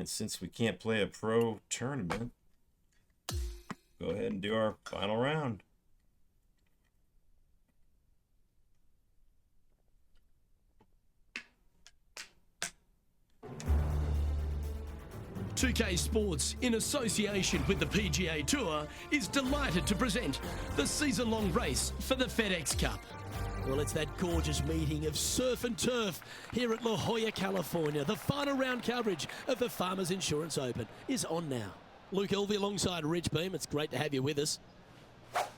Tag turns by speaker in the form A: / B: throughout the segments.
A: And since we can't play a pro tournament, go ahead and do our final round.
B: .2K Sports, in association with the PGA Tour, is delighted to present the season-long race for the FedEx Cup. Well, it's that gorgeous meeting of surf and turf here at La Jolla, California. The final round coverage of the Farmers Insurance Open is on now. Luke Elvey alongside Rich Beam. It's great to have you with us.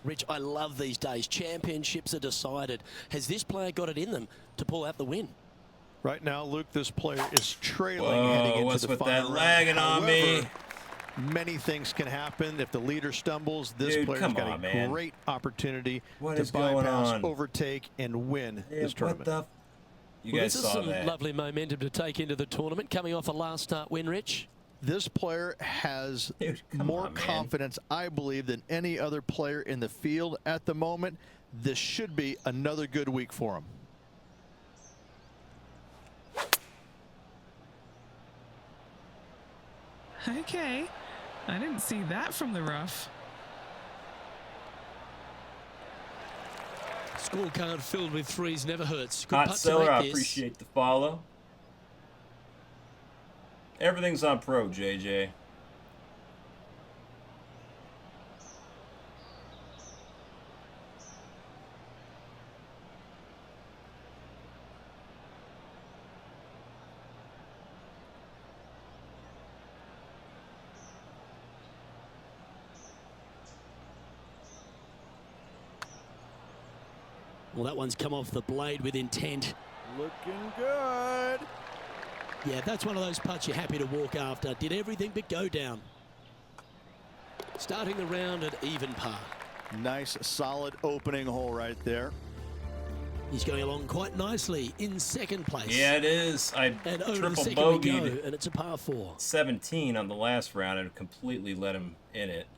B: Rich, I love these days. Championships are decided. Has this player got it in them to pull out the win?
C: Right now, Luke, this player is trailing heading into
A: what's
C: the
A: with
C: final
A: that lagging
C: round.
A: on me?
C: Many things can happen. If the leader stumbles, this
A: Dude,
C: player's got a great opportunity to bypass, overtake, and win this tournament.
A: What the? You guys
B: this is
A: saw
B: some
A: that.
B: lovely momentum to take into the tournament, coming off a last start win, Rich.
C: This player has more confidence, I believe, than any other player in the field at the moment. This should be another good week for him.
D: Okay, I didn't see that from the rough.
B: Scorecard filled with threes never hurts. Good
A: Hot
B: putt
A: seller,
B: to
A: I
B: make this.
A: appreciate the follow. Everything's on pro, JJ.
B: Well, that one's come off the blade with intent.
C: Looking good.
B: Yeah, that's one of those putts you're happy to walk after. Did everything but go down. Starting the round at even par.
C: Nice, solid opening hole right there.
B: He's going along quite nicely in second place.
A: Yeah, it is. I
B: and over
A: triple
B: the second we go,
A: bogeyed
B: and it's a par 4.
A: 17 on the last round and completely let him in it.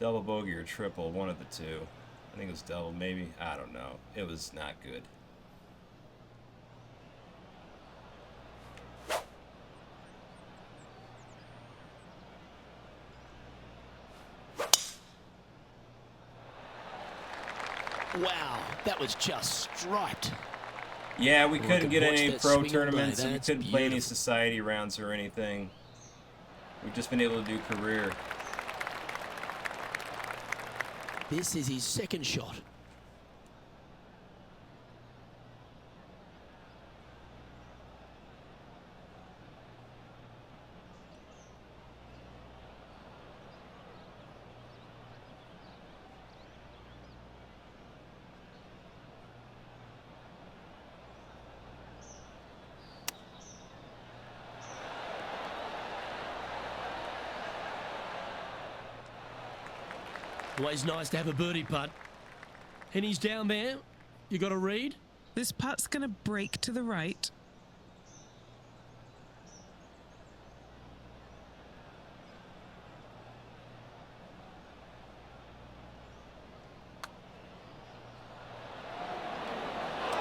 A: Double bogey or triple, one of the two. I think it was double, maybe. I don't know. It was not good.
B: Wow, that was just striped.
A: Yeah, we couldn't get any pro
B: swing
A: tournaments.
B: by.
A: We
B: That's
A: couldn't play any
B: beautiful.
A: society rounds or anything. We've just been able to do career.
B: This is his second shot. Always nice to have a birdie putt. And he's down there. You got to read.
D: This putt's going to break to the right.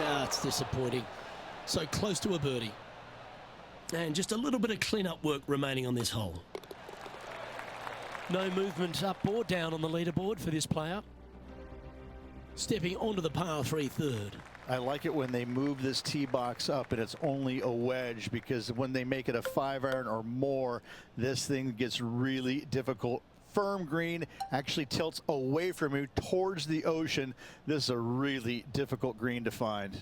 B: Ah, it's disappointing. So close to a birdie. And just a little bit of clean-up work remaining on this hole. No movement up or down on the leaderboard for this player. Stepping onto the par 3 third.
C: I like it when they move this tee box up and it's only a wedge, because when they make it a 5-iron or more, this thing gets really difficult. Firm green, actually tilts away from you towards the ocean. This is a really difficult green to find.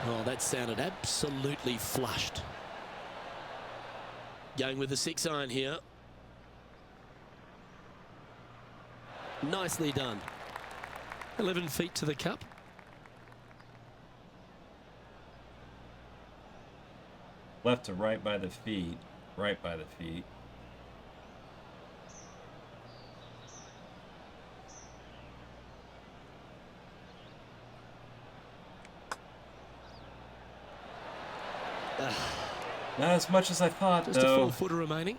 B: Oh, that sounded absolutely flushed. Going with the 6-iron here. Nicely done. 11 feet to the cup.
A: Left to right by the feet. Right by the feet. Not as much as I thought,
B: Just
A: though.
B: a 4-footer remaining.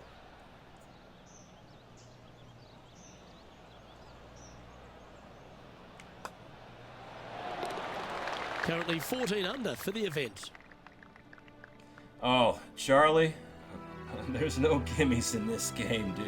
B: Currently 14 under for the event.
A: Oh, Charlie, there's no gimmies in this game, dude.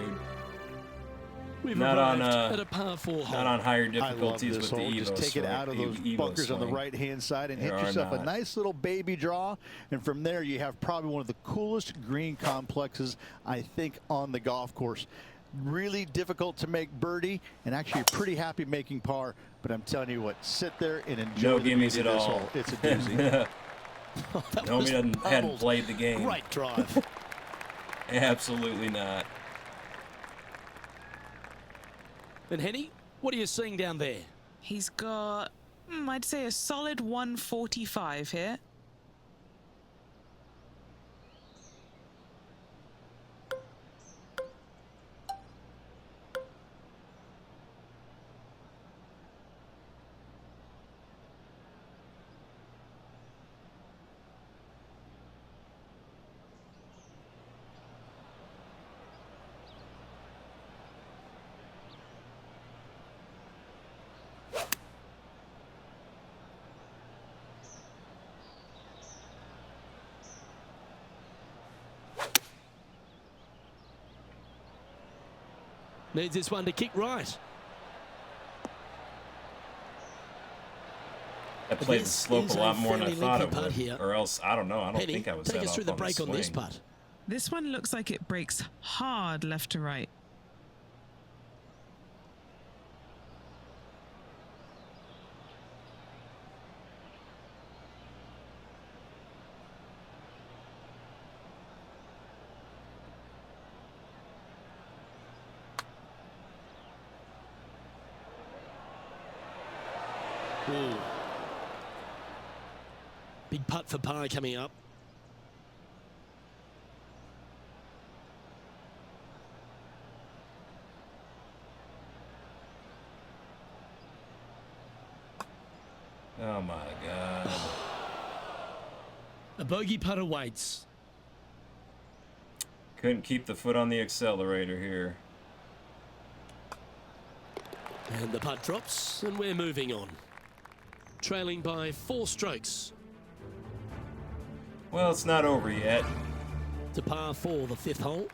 B: We've
A: Not
B: arrived
A: on,
B: at a par 4 hole.
A: Not on higher
C: I love
A: difficulties
C: this
A: with
C: hole.
A: the Evo
C: Just take it
A: swing-
C: out of those
A: Evo
C: bunkers on the
A: swing.
C: right-hand side and hit
A: There are
C: yourself a
A: not.
C: nice little baby draw. And from there, you have probably one of the coolest green complexes, I think, on the golf course. Really difficult to make birdie, and actually pretty happy making par. But I'm telling you what, sit there and enjoy
A: No
C: the
A: gimmies
C: beauty
A: at
C: of this
A: all.
C: hole. It's a doozy.
A: No, he hadn't played the game.
B: Great drive.
A: Absolutely not.
B: And Henny, what are you seeing down there?
D: He's got, I'd say a solid 145 here.
B: Needs this one to kick right.
A: I played the
B: This
A: slope
B: is
A: a
B: a
A: lot more than I
B: fairly
A: thought it
B: lengthy putt
A: would.
B: here.
A: Or else, I don't know. I don't
B: Henny,
A: think I was
B: take
A: that
B: us
A: off
B: through the
A: on
B: break on this
A: swing.
B: putt.
D: This one looks like it breaks hard left to right.
B: Ooh. Big putt for par coming up.
A: Oh my God.
B: A bogey putt awaits.
A: Couldn't keep the foot on the accelerator here.
B: And the putt drops, and we're moving on. Trailing by 4 strokes.
A: Well, it's not over yet.
B: To par 4, the 5th hole.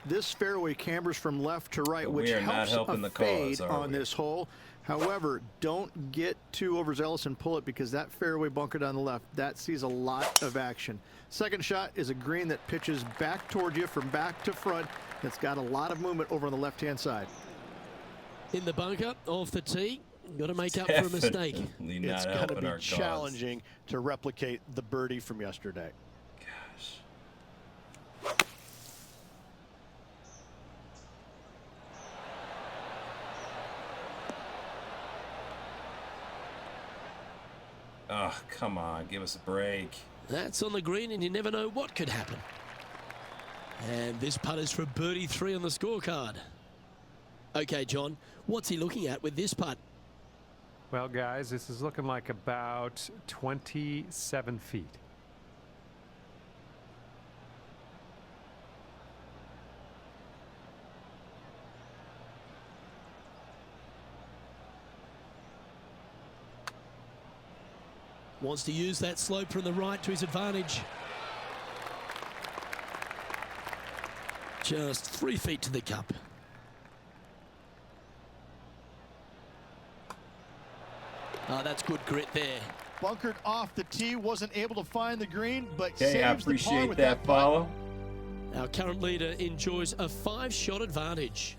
C: This fairway cambers from left to right,
A: But
C: which
A: we are not
C: helps
A: helping
C: a
A: the cause,
C: fade
A: are
C: on
A: we?
C: this hole. However, don't get too overzealous and pull it, because that fairway bunker down the left, that sees a lot of action. Second shot is a green that pitches back toward you from back to front. That's got a lot of movement over on the left-hand side.
B: In the bunker, off the tee. Got to make up for a mistake.
A: Definitely not
C: It's going to
A: helping
C: be
A: our cause.
C: challenging to replicate the birdie from yesterday.
A: Gosh. Oh, come on, give us a break.
B: That's on the green, and you never know what could happen. And this putt is for birdie 3 on the scorecard. Okay, John, what's he looking at with this putt?
E: Well, guys, this is looking like about 27 feet.
B: Wants to use that slope from the right to his advantage. Just 3 feet to the cup. Oh, that's good grit there.
C: Bunkered off the tee, wasn't able to find the green, but
A: Okay, I
C: saves the par
A: appreciate
C: with
A: that
C: putt.
A: follow.
B: Our current leader enjoys a 5-shot advantage.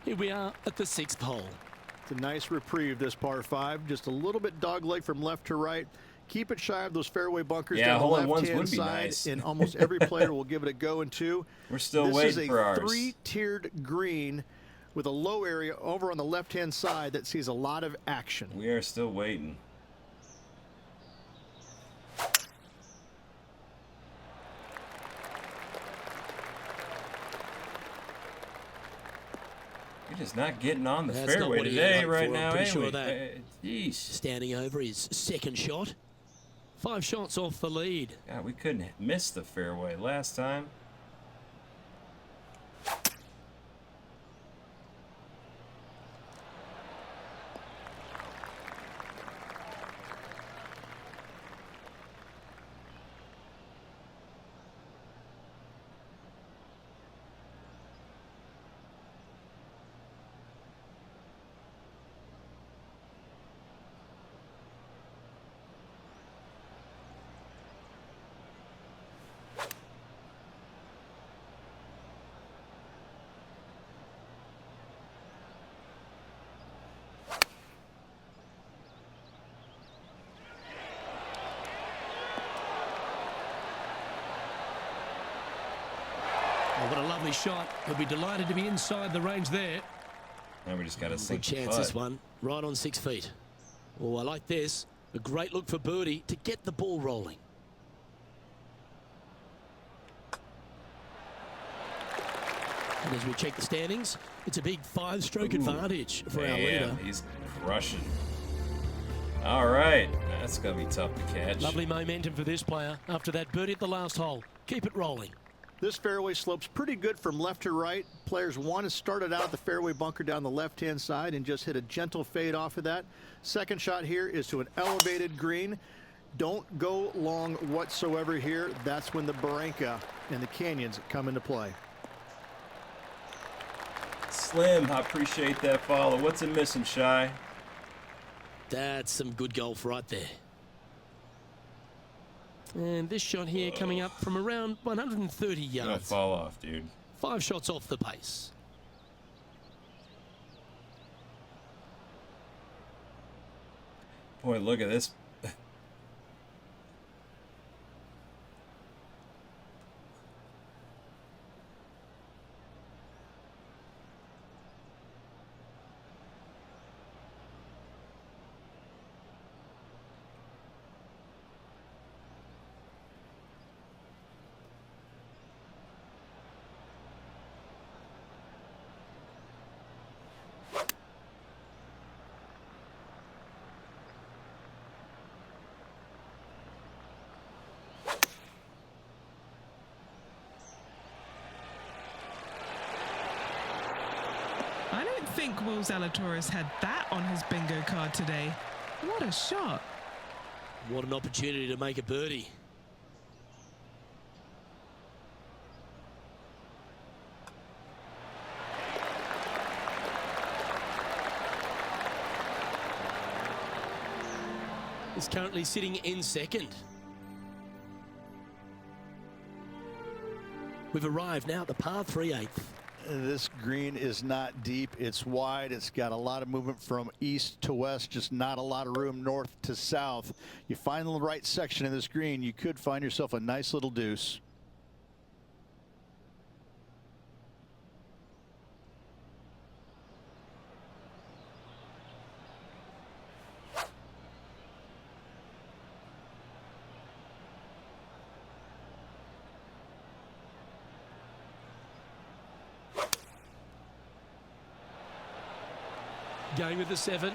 B: Here we are at the 6th hole.
C: It's a nice reprieve, this par 5. Just a little bit dogleg from left to right. Keep it shy of those fairway bunkers
A: Yeah,
C: down the
A: hole-in-ones
C: left-hand
A: would be
C: side,
A: nice.
C: and almost every player will give it a go in 2.
A: We're still
C: this
A: waiting
C: is
A: for
C: a
A: ours.
C: 3-tiered green with a low area over on the left-hand side that sees a lot of action.
A: We are still waiting. You're just not getting on the
B: That's not
A: fairway
B: what he
A: today
B: hoped
A: right
B: for, I'm
A: now.
B: pretty sure of
A: Anyway,
B: that.
A: Jeez.
B: Standing over his 2nd shot. 5 shots off the lead.
A: God, we couldn't miss the fairway last time.
B: Oh, what a lovely shot. He'll be delighted to be inside the range there.
A: Now we just got to
B: Good
A: sink the
B: chance
A: putt.
B: this one. Right on 6 feet. Oh, I like this. A great look for birdie to get the ball rolling. And as we check the standings, it's a big 5-stroke advantage for our leader.
A: He's crushing. All right, that's going to be tough to catch.
B: Lovely momentum for this player after that birdie at the last hole. Keep it rolling.
C: This fairway slopes pretty good from left to right. Players want to start it out at the fairway bunker down the left-hand side and just hit a gentle fade off of that. Second shot here is to an elevated green. Don't go long whatsoever here. That's when the barranca and the canyons come into play.
A: Slim, I appreciate that follow. What's it missing, Shy?
B: That's some good golf right there. And this shot here coming up from around 130
A: Gonna
B: yards.
A: fall off, dude.
B: 5 shots off the pace.
A: Boy, look at this.
D: I don't think Will Zalatoris had that on his bingo card today. What a shot.
B: What an opportunity to make a birdie. Is currently sitting in second. We've arrived now at the par 3/8.
C: This green is not deep. It's wide. It's got a lot of movement from east to west, just not a lot of room north to south. You find the right section of this green, you could find yourself a nice little deuce.
B: Going with the 7.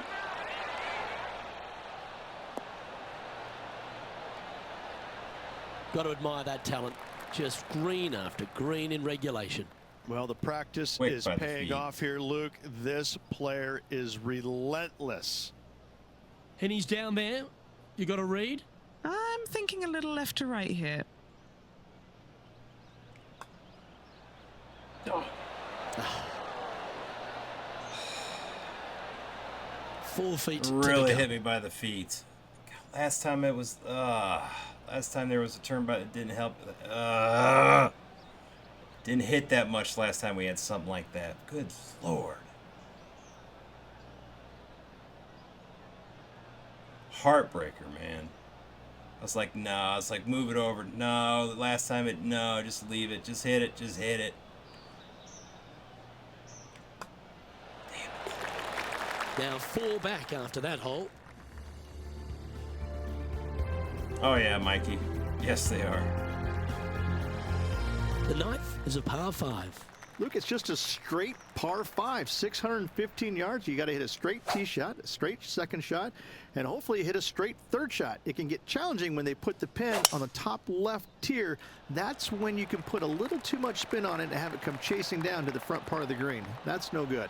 B: Got to admire that talent. Just green after green in regulation.
C: Well, the practice
A: Wait
C: is
A: by the
C: paying
A: feet.
C: off here, Luke. This player is relentless.
B: And he's down there. You got to read.
D: I'm thinking a little left to right here.
B: 4 feet. to
A: Really
B: the
A: hit
B: cup.
A: me by the feet. God, last time it was. Last time there was a turn, but it didn't help. Didn't hit that much last time we had something like that. Good Lord. Heartbreaker, man. I was like, no. I was like, move it over. No. Last time it. No. Just leave it. Just hit it. Just hit it.
B: Now 4 back after that hole.
A: Oh yeah, Mikey. Yes, they are.
B: The 9th is a par 5.
C: Luke, it's just a straight par 5, 615 yards. You got to hit a straight tee shot, a straight second shot, and hopefully hit a straight third shot. It can get challenging when they put the pin on the top left tier. That's when you can put a little too much spin on it and have it come chasing down to the front part of the green. That's no good.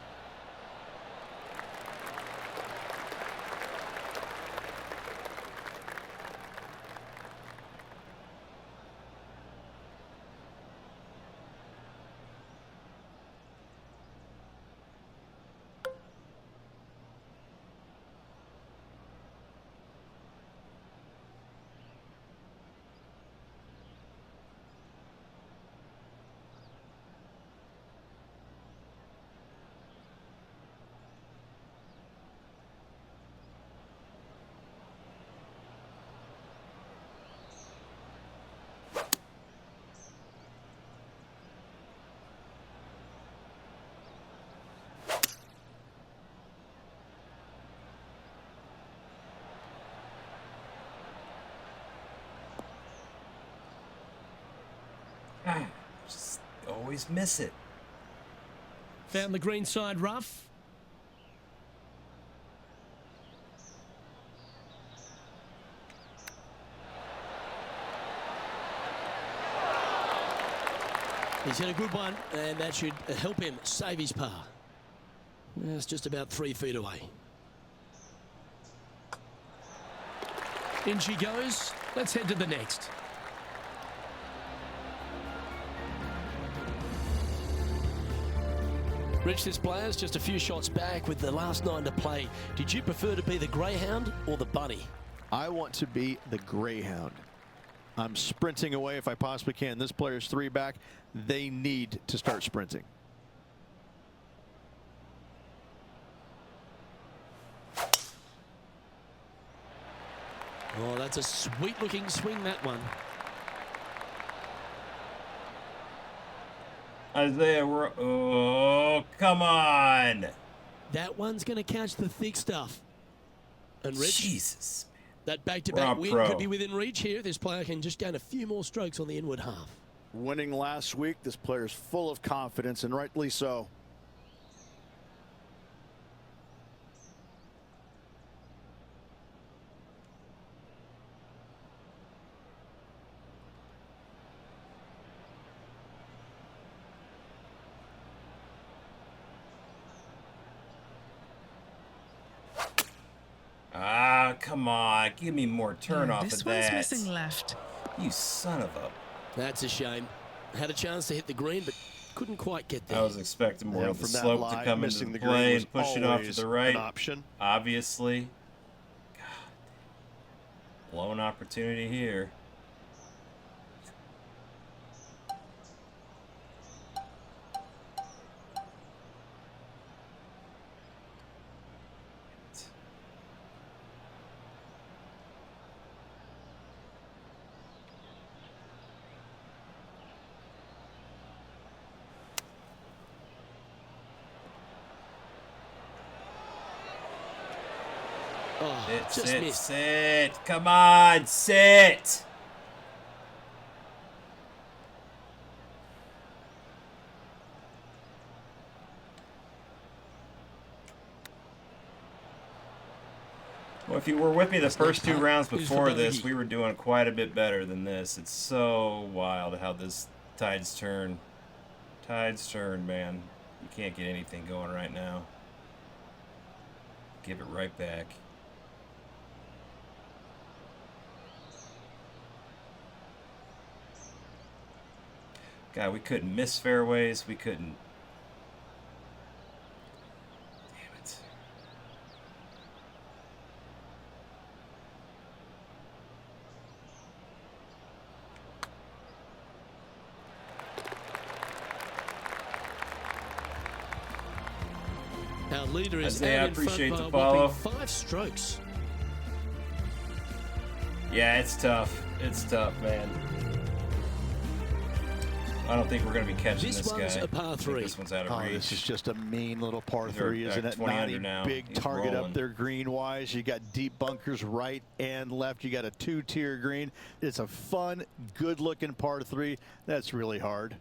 A: Just always miss it.
B: Found the green side rough. He's hit a good one, and that should help him save his par. It's just about 3 feet away. In she goes. Let's head to the next. Rich, this player's just a few shots back with the last 9 to play. Did you prefer to be the greyhound or the bunny?
C: I want to be the greyhound. I'm sprinting away if I possibly can. This player's 3 back. They need to start sprinting.
B: Oh, that's a sweet-looking swing, that one.
A: Isaiah, oh, come on.
B: That one's going to catch the thick stuff. And Rich,
A: Jesus.
B: that back-to-back win
A: pro.
B: could be within reach here. This player can just gain a few more strokes on the inward half.
C: Winning last week, this player's full of confidence, and rightly so.
A: Ah, come on. Give me more turn off
D: this
A: of
D: one's
A: that.
D: missing left.
A: You son of a...
B: That's a shame. Had a chance to hit the green, but couldn't quite get there.
A: I was expecting more of the
C: from that
A: slope
C: lie,
A: to come into
C: missing
A: the
C: the
A: play
C: green
A: and push
C: was
A: it off to
C: always
A: the right.
C: an option.
A: Obviously. God. Blown opportunity here.
B: Oh, just
A: Sit,
B: missed.
A: sit. Come on, sit. Well, if you were with me the first 2 rounds before this, we were doing quite a bit better than this. It's so wild how this tides turn. Tides turn, man. You can't get anything going right now. Give it right back. God, we couldn't miss fairways. We couldn't. Damn it.
B: Our leader is
A: Isaiah,
B: out in front
A: appreciate
B: by
A: the
B: a
A: follow.
B: whopping 5 strokes.
A: Yeah, it's tough. It's tough, man. I don't think we're going to be catching
B: This
A: this
B: one's
A: guy.
B: a par
A: I think
B: 3.
A: this one's out of
C: Oh,
A: reach.
C: this is just a mean little par
A: These are
C: 3, isn't
A: back
C: it?
A: 20
C: Not
A: under
C: a
A: now.
C: big
A: He's
C: target
A: rolling.
C: up there green-wise. You got deep bunkers right and left. You got a 2-tier green. It's a fun, good-looking par 3. That's really hard.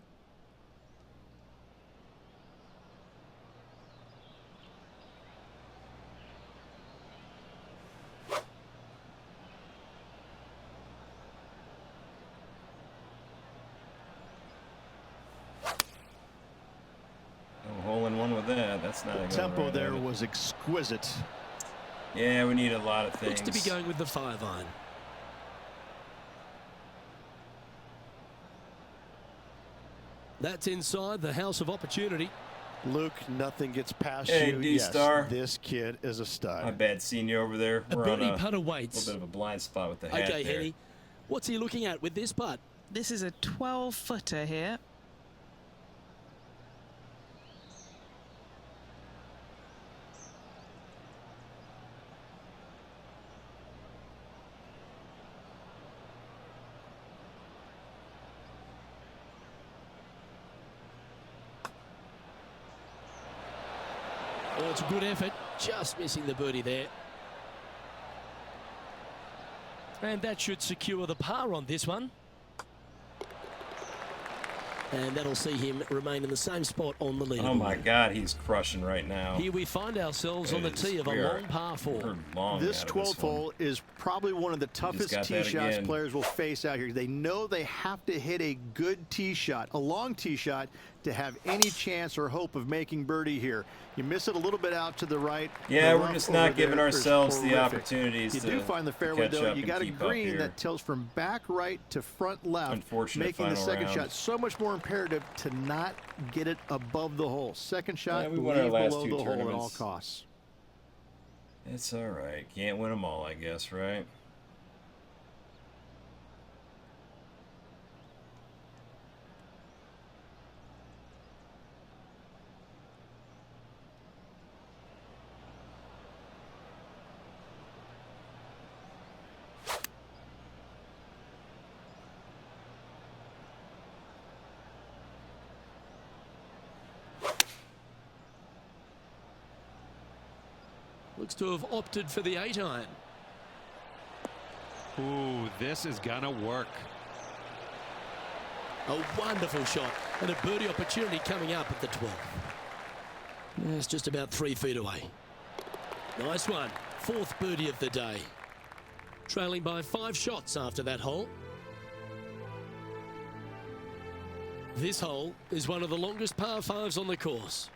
A: That's not
C: The
A: a
C: tempo
A: right
C: there
A: on it.
C: was exquisite.
A: Yeah, we need a lot of things.
B: Looks to be going with the 5-iron. That's inside the house of opportunity.
C: Luke, nothing gets past
A: Hey,
C: you.
A: D-Star.
C: Yes, this kid is a stud.
A: My bad seeing you over there.
B: A
A: We're on
B: birdie
A: a
B: putter
A: little
B: waits.
A: bit of a blind spot with the hat
B: Okay,
A: there.
B: Henny. What's he looking at with this putt?
D: This is a 12-footer here.
B: Oh, it's a good effort. Just missing the birdie there. And that should secure the par on this one. And that'll see him remain in the same spot on the leaderboard.
A: Oh my God, he's crushing right now.
B: Here we find ourselves on the tee of a long par 4.
C: This 12th hole is probably one of the toughest
A: got
C: tee
A: that
C: shots
A: again.
C: players will face out here. They know they have to hit a good tee shot, a long tee shot, to have any chance or hope of making birdie here. You miss it a little bit out to the right.
A: Yeah,
C: the
A: we're
C: rough
A: just
C: over
A: not giving
C: there is
A: ourselves the
C: horrific.
A: opportunities
C: You
A: to
C: do find the fairway,
A: catch
C: though.
A: up
C: You
A: and
C: got a
A: keep up
C: green
A: here.
C: that tilts from back right to front left,
A: Unfortunate
C: making the
A: final
C: second
A: round.
C: shot so much more imperative to not get it above the hole. Second shot,
A: Yeah, we won our
C: leave
A: last
C: below
A: two
C: the hole at all
A: tournaments.
C: costs.
A: It's all right. Can't win them all, I guess, right?
B: Looks to have opted for the 8-iron.
E: Ooh, this is gonna work.
B: A wonderful shot and a birdie opportunity coming up at the 12th. It's just about 3 feet away. Nice one. 4th birdie of the day. Trailing by 5 shots after that hole. This hole is one of the longest par 5s on the course.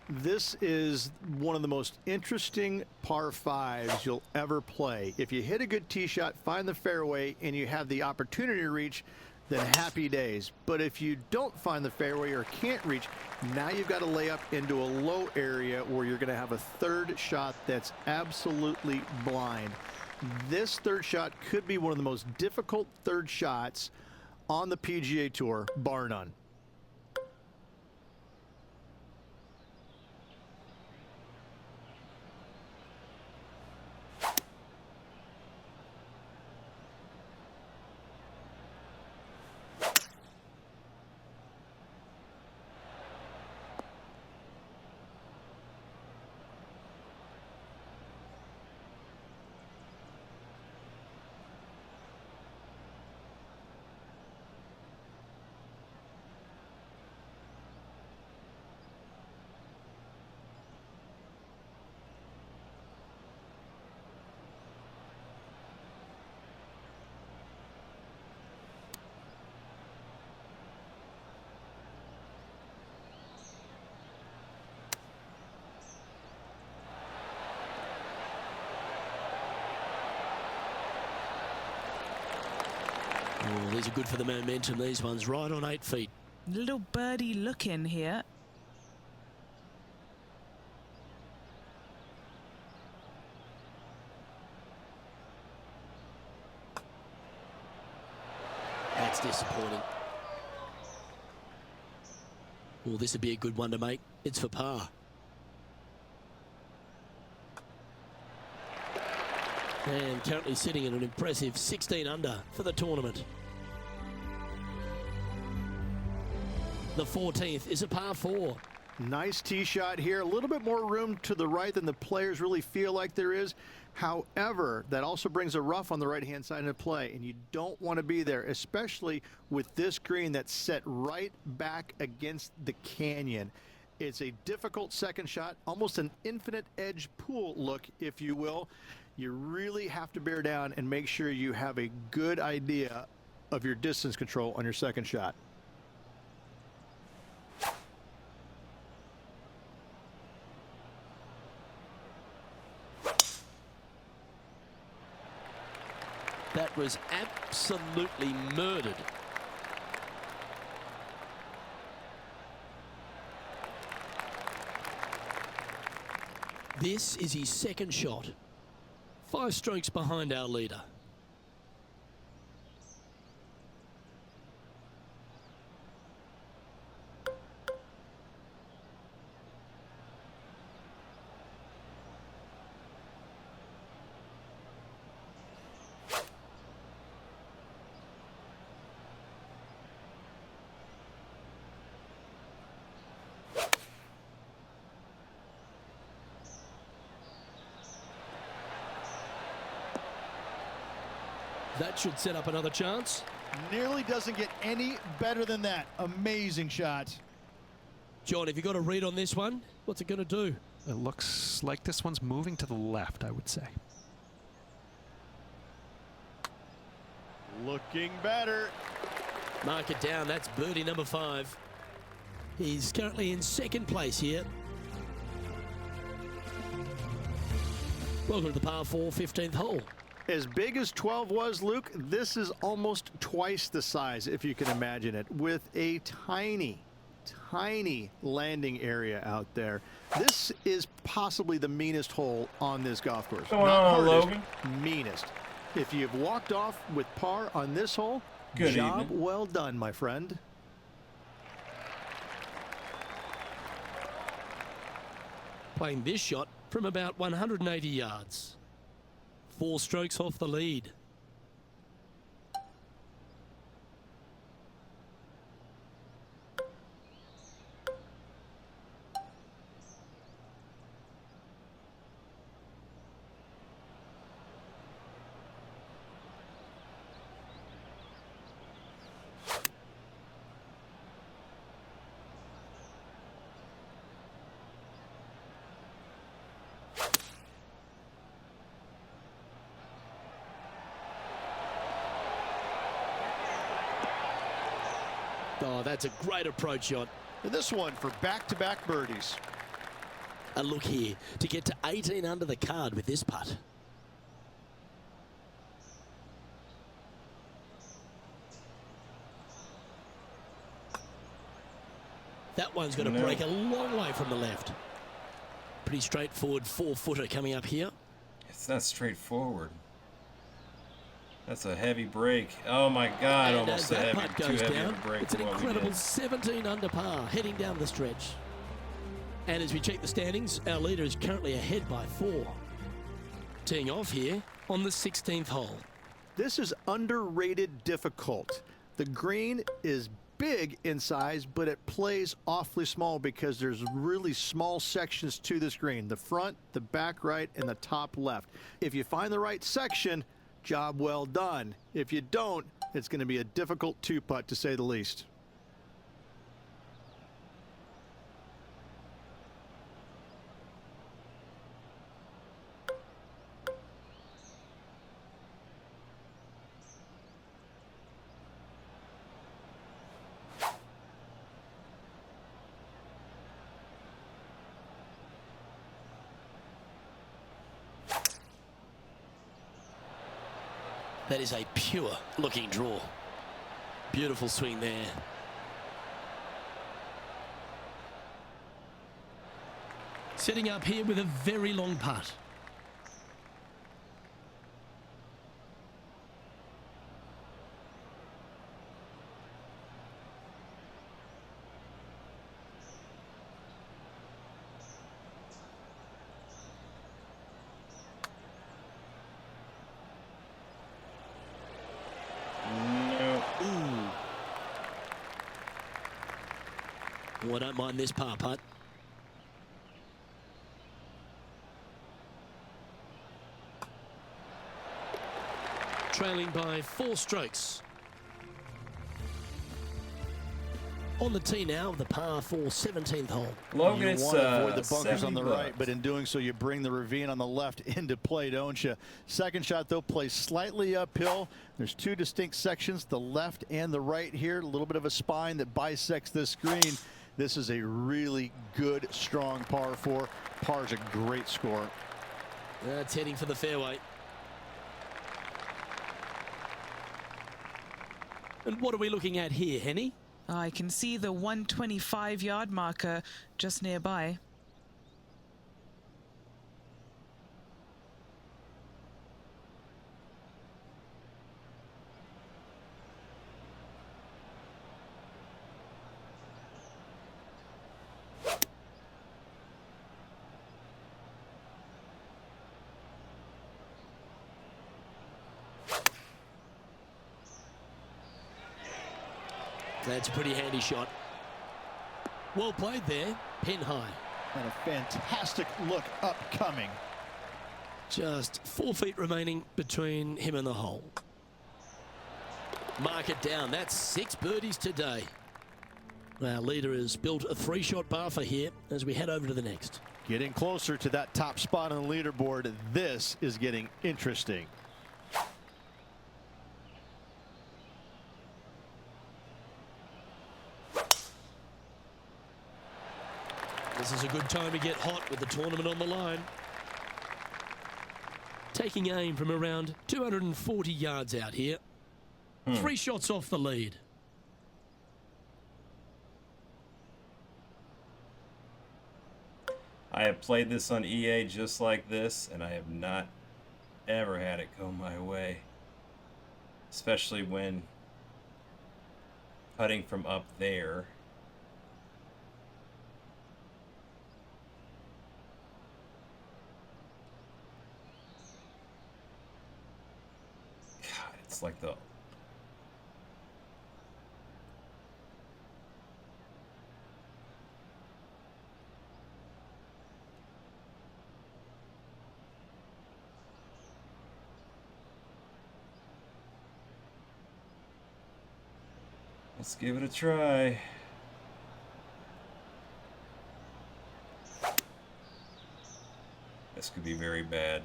C: This is one of the most interesting par 5s you'll ever play. If you hit a good tee shot, find the fairway, and you have the opportunity to reach, then happy days. But if you don't find the fairway or can't reach, now you've got to lay up into a low area where you're going to have a third shot that's absolutely blind. This third shot could be one of the most difficult third shots on the PGA Tour, bar none.
B: Oh, these are good for the momentum, these ones, right on 8 feet.
D: Little birdie look in here.
B: That's disappointing. Well, this would be a good one to make. It's for par. And currently sitting at an impressive 16 under for the tournament. The 14th is a par 4.
C: Nice tee shot here. A little bit more room to the right than the players really feel like there is. However, that also brings a rough on the right-hand side into play, and you don't want to be there, especially with this green that's set right back against the canyon. It's a difficult second shot, almost an infinite edge pool look, if you will. You really have to bear down and make sure you have a good idea of your distance control on your second shot.
B: was absolutely murdered. This is his second shot. 5 strokes behind our leader. That should set up another chance.
C: Nearly doesn't get any better than that. Amazing shot.
B: John, have you got a read on this one? What's it going to do?
E: It looks like this one's moving to the left, I would say.
C: Looking better.
B: Mark it down. That's birdie number 5. He's currently in second place here. Welcome to the par 4 15th hole.
C: As big as 12 was, Luke, this is almost twice the size, if you can imagine it, with a tiny, tiny landing area out there. This is possibly the meanest hole on this golf course.
A: Come on, Logan.
C: Meanest. If you've walked off with par on this hole,
A: Good
C: job
A: evening.
C: well done, my friend.
B: Playing this shot from about 180 yards. 4 strokes off the lead. Oh, that's a great approach shot.
C: And this one for back-to-back birdies.
B: A look here to get to 18 under the card with this putt. That one's going to break a long way from the left. Pretty straightforward 4-footer coming up here.
A: It's not straightforward. That's a heavy break. Oh my God,
B: And
A: almost
B: as
A: a
B: that
A: heavy,
B: putt
A: too
B: goes
A: heavy
B: down,
A: of a break
B: it's
A: for
B: an
A: what we
B: incredible
A: did.
B: 17 under par heading down the stretch. And as we check the standings, our leader is currently ahead by 4. Teeing off here on the 16th hole.
C: This is underrated difficult. The green is big in size, but it plays awfully small because there's really small sections to this green. The front, the back right, and the top left. If you find the right section, job well done. If you don't, it's going to be a difficult 2-putt to say the least.
B: That is a pure looking draw. Beautiful swing there. Setting up here with a very long putt. Oh, I don't mind this par putt. Trailing by 4 strokes. On the tee now, the par 4 17th hole.
A: Logan,
C: You
A: it's
C: want to avoid the bunkers on the
A: $70.
C: right, but in doing so, you bring the ravine on the left into play, don't you? Second shot, though, plays slightly uphill. There's 2 distinct sections, the left and the right here. A little bit of a spine that bisects this green. This is a really good, strong par 4. Par's a great score.
B: That's heading for the fairway. And what are we looking at here, Henny?
D: I can see the 125-yard marker just nearby.
B: That's a pretty handy shot. Well played there, pin high.
C: And a fantastic look upcoming.
B: Just 4 feet remaining between him and the hole. Mark it down. That's 6 birdies today. Our leader has built a 3-shot bar for here as we head over to the next.
C: Getting closer to that top spot on the leaderboard. This is getting interesting.
B: This is a good time to get hot with the tournament on the line. Taking aim from around 240 yards out here. 3 shots off the lead.
A: I have played this on EA just like this, and I have not ever had it go my way. Especially when putting from up there. God, it's like the... Let's give it a try. This could be very bad.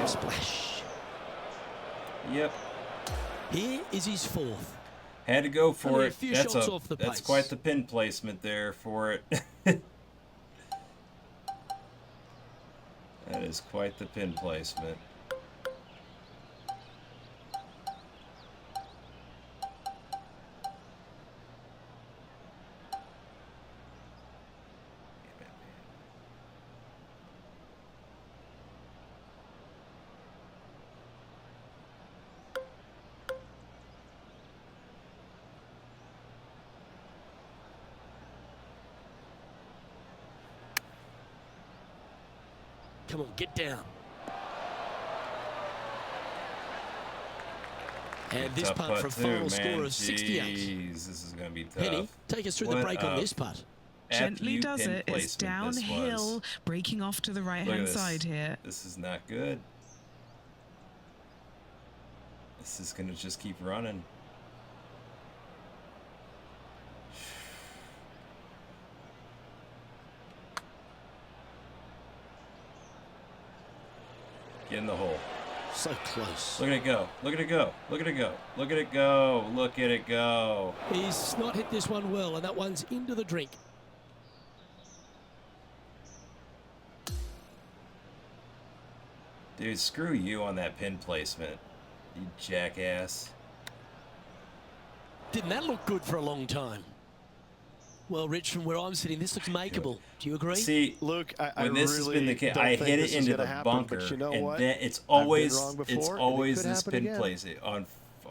B: Splash.
A: Yep.
B: Here is his 4th.
A: Had to go for
B: Only a
A: it.
B: few
A: That's
B: shots off the
A: that's
B: pace.
A: quite the pin placement there for it. That is quite the pin placement.
B: Come on, get down. And this
A: Tough
B: putt for a
A: too,
B: final
A: man.
B: score of 68.
A: Jeez, this is going to be tough.
B: Henny, take us through the
A: What
B: break on
A: a
B: this putt.
D: Gently
A: FU
D: does
A: pin
D: it. It's
A: placement this
D: downhill,
A: was.
D: breaking off to the
A: Look at
D: right-hand
A: this.
D: side here.
A: This is not good. This is going to just keep running. Get in the hole.
B: So close.
A: Look at it go. Look at it go. Look at it go. Look at it go. Look at it go.
B: He's not hit this one well, and that one's into the drink.
A: Dude, screw you on that pin placement. You jackass.
B: Didn't that look good for a long time? Well, Rich, from where I'm sitting, this looks makeable. Do you agree?
A: See,
C: Luke,
A: when this has been the case, I hit it into the bunker,
C: but you know
A: and
C: what?
A: then it's
C: I've been
A: always
C: wrong before, and it could
A: this
C: happen
A: pin
C: again.
A: placement on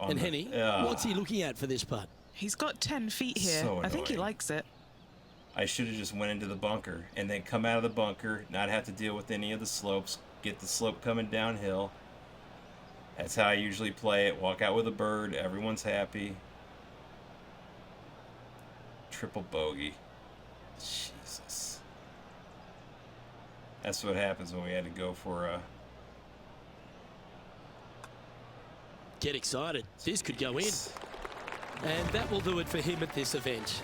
B: And
A: the,
B: Henny, what's he looking at for this putt?
D: He's got 10 feet here.
A: So
D: I think he
A: annoying.
D: likes it.
A: I should have just went into the bunker and then come out of the bunker, not have to deal with any of the slopes, get the slope coming downhill. That's how I usually play it. Walk out with a bird. Everyone's happy. Triple bogey. Jesus. That's what happens when we had to go for a...
B: Get excited. This could go in. And that will do it for him at this event.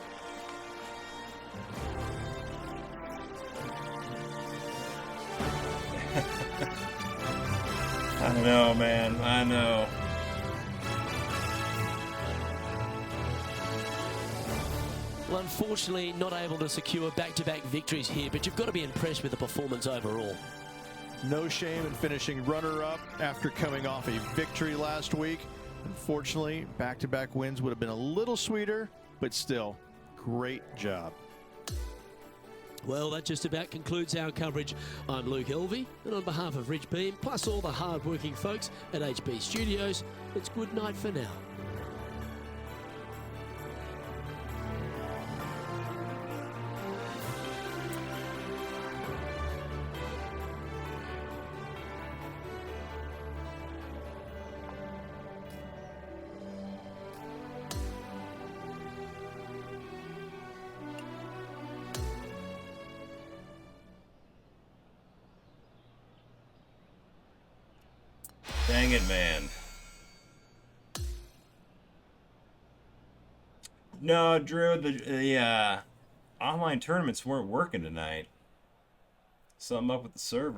A: I know, man. I know.
B: Well, unfortunately, not able to secure back-to-back victories here, but you've got to be impressed with the performance overall.
C: No shame in finishing runner-up after coming off a victory last week. Unfortunately, back-to-back wins would have been a little sweeter, but still, great job.
B: Well, that just about concludes our coverage. I'm Luke Elvey, and on behalf of Rich Beam, plus all the hard-working folks at HB Studios, it's good night for now.
A: Dang it, man. No, Drew, the online tournaments weren't working tonight. Something up with the server.